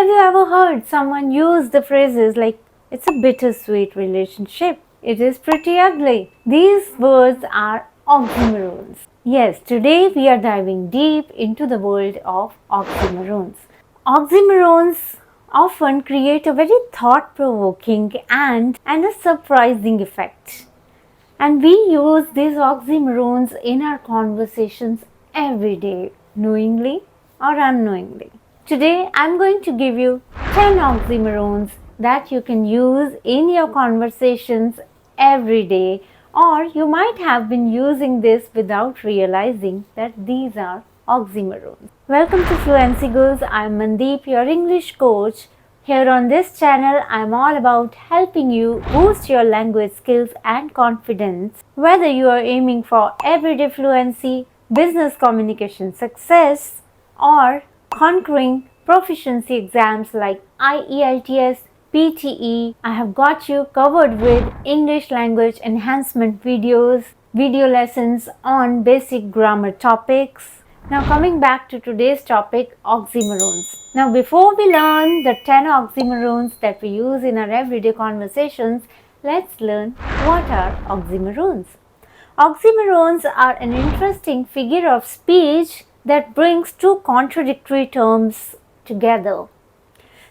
Have you ever heard someone use the phrases like, it's a bittersweet relationship, it is pretty ugly? These words are oxymorons. Yes, today we are diving deep into the world of oxymorons. Oxymorons often create a very thought-provoking and a surprising effect. And we use these oxymorons in our conversations every day, knowingly or unknowingly. Today, I'm going to give you 10 oxymorons that you can use in your conversations every day, or you might have been using this without realizing that these are oxymorons. Welcome to Fluency Girls. I'm Mandeep, your English coach. Here on this channel, I'm all about helping you boost your language skills and confidence, whether you are aiming for everyday fluency, business communication success, or conquering proficiency exams like IELTS, PTE. I have got you covered with English language enhancement videos, video lessons on basic grammar topics. Now coming back to today's topic, oxymorons. Now before we learn the 10 oxymorons that we use in our everyday conversations, let's learn what are oxymorons. Oxymorons are an interesting figure of speech that brings two contradictory terms together.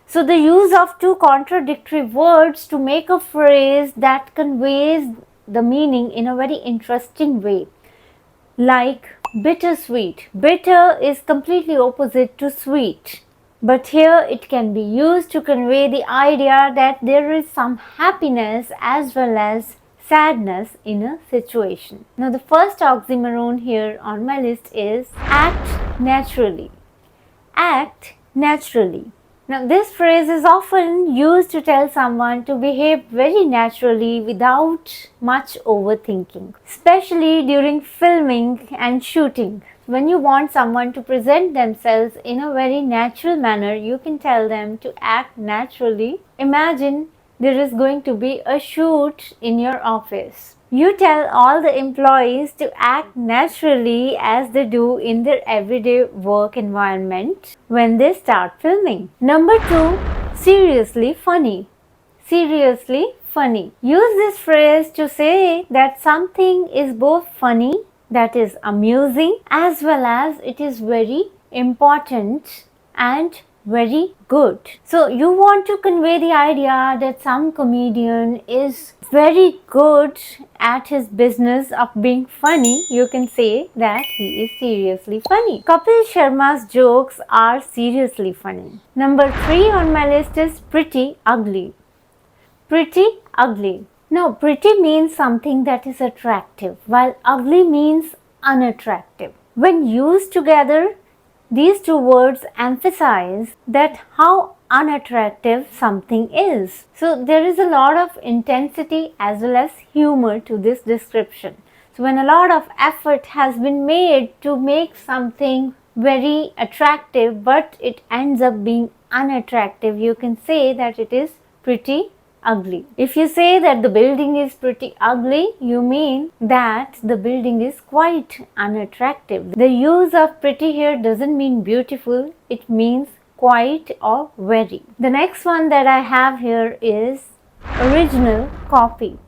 So the use of two contradictory words to make a phrase that conveys the meaning in a very interesting way. Like bittersweet. Bitter is completely opposite to sweet. But here it can be used to convey the idea that there is some happiness as well as sadness in a situation. Now the first oxymoron here on my list is act naturally. Act naturally. Now this phrase is often used to tell someone to behave very naturally without much overthinking, especially during filming and shooting. When you want someone to present themselves in a very natural manner, you can tell them to act naturally. Imagine there is going to be a shoot in your office. You tell all the employees to act naturally as they do in their everyday work environment when they start filming. Number 2, seriously funny. Seriously funny. Use this phrase to say that something is both funny, that is amusing, as well as it is very important and very good. So you want to convey the idea that some comedian is very good at his business of being funny. You can say that he is seriously funny. Kapil Sharma's jokes are seriously funny. Number 3 on my list is pretty ugly. Pretty ugly. Now, pretty means something that is attractive, while ugly means unattractive. When used together, these two words emphasize that how unattractive something is. So there is a lot of intensity as well as humor to this description. So when a lot of effort has been made to make something very attractive but it ends up being unattractive, you can say that it is pretty ugly. If you say that the building is pretty ugly, you mean that the building is quite unattractive. The use of pretty here doesn't mean beautiful, it means quite or very. The next one that I have here is original copy.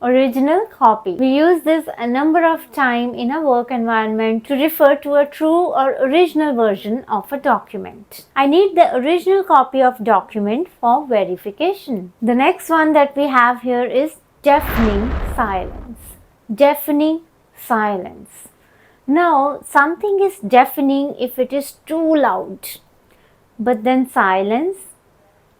Original copy. We use this a number of times in a work environment to refer to a true or original version of a document. I need the original copy of document for verification. The next one that we have here is deafening silence. Deafening silence. Now, something is deafening if it is too loud, but then silence,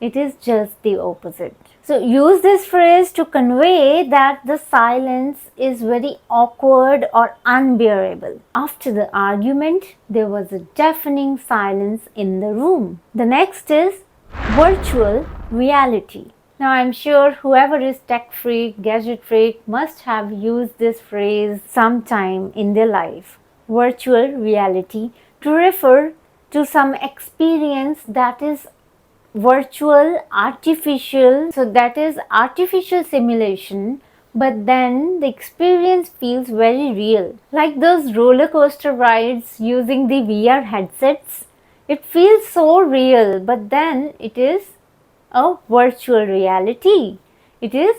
it is just the opposite. So use this phrase to convey that the silence is very awkward or unbearable. After the argument, there was a deafening silence in the room. The next is virtual reality. Now I'm sure whoever is tech freak, gadget freak must have used this phrase sometime in their life. Virtual reality to refer to some experience that is virtual, artificial, so that is artificial simulation, but then the experience feels very real. Like those roller coaster rides using the VR headsets, It feels so real, but then it is a virtual reality. It is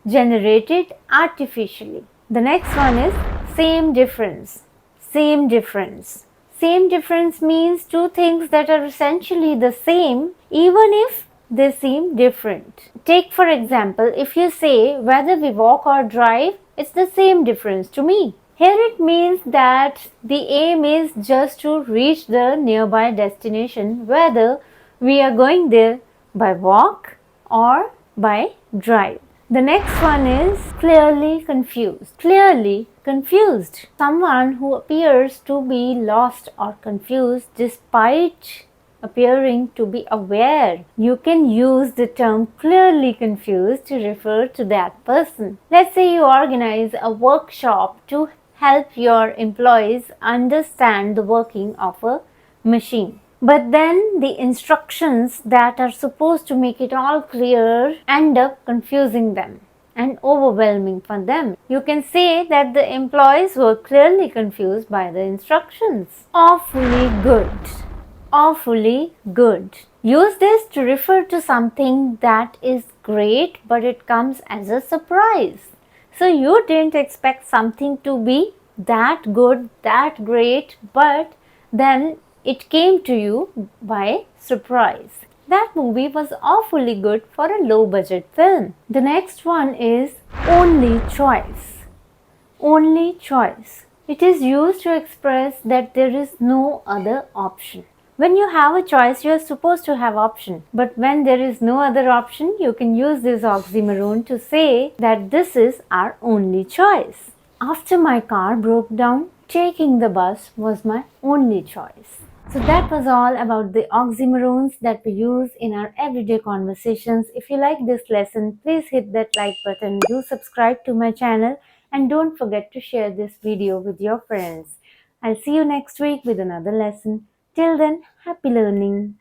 generated artificially. The next one is same difference. Same difference. Same difference means two things that are essentially the same even if they seem different. Take for example, if you say whether we walk or drive, it's the same difference to me. Here it means that the aim is just to reach the nearby destination, whether we are going there by walk or by drive. The next one is clearly confused. Clearly confused. Someone who appears to be lost or confused despite appearing to be aware. You can use the term clearly confused to refer to that person. Let's say you organize a workshop to help your employees understand the working of a machine. But then the instructions that are supposed to make it all clear end up confusing them and overwhelming for them. You can say that the employees were clearly confused by the instructions. Awfully good. Awfully good. Use this to refer to something that is great but it comes as a surprise. So you didn't expect something to be that good, that great, but then it came to you by surprise. That movie was awfully good for a low budget film. The next one is only choice. Only choice. It is used to express that there is no other option. When you have a choice, you are supposed to have option. But when there is no other option, you can use this oxymoron to say that this is our only choice. After my car broke down, taking the bus was my only choice. So that was all about the oxymorons that we use in our everyday conversations. If you like this lesson, please hit that like button. Do subscribe to my channel and don't forget to share this video with your friends. I'll see you next week with another lesson. Till then, happy learning.